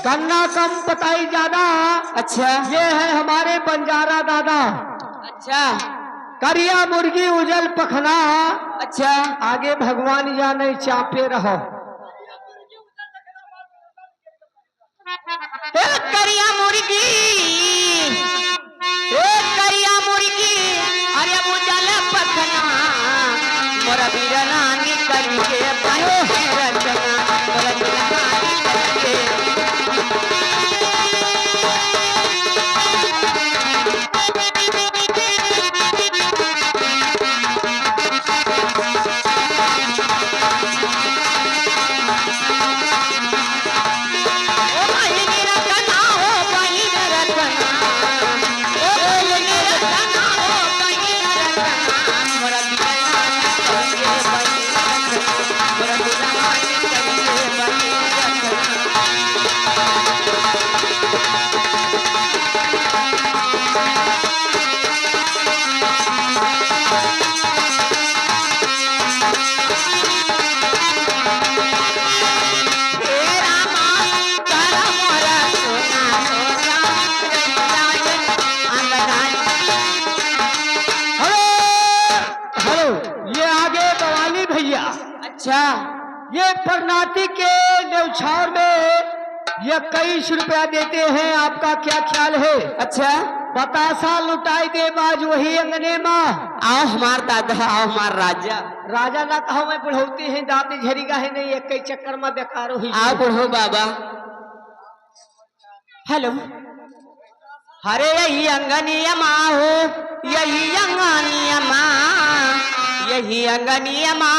गन्ना कम पताई ज्यादा। अच्छा, ये है हमारे बंजारा दादा। अच्छा, करिया मुर्गी उजल पखना। अच्छा, आगे भगवान जाने चापे रहो। करिया मुर्गी, करिया मुर्गी, अरे उजल पखना, मोरा बीरना निकल के बनो रचना, मोरा बीरना निकल के। अच्छा, ये परनाती के न्यौछावर में ये 21 रुपया देते हैं। आपका क्या ख्याल है? अच्छा, बतासा लुटाई दे बाज वही अंगने माँ। आओ हमार दादा, आओ हमार राजा। राजा ना कहो मैं बुढ़ौती है, दांत झरीगा है नहीं, एक चक्कर में बेकारो ही। आओ बुढ़ो बाबा। हेलो, अरे यही अंगनिया माँ हो, यही अंगनिया माँ, यही अंगनिया माँ।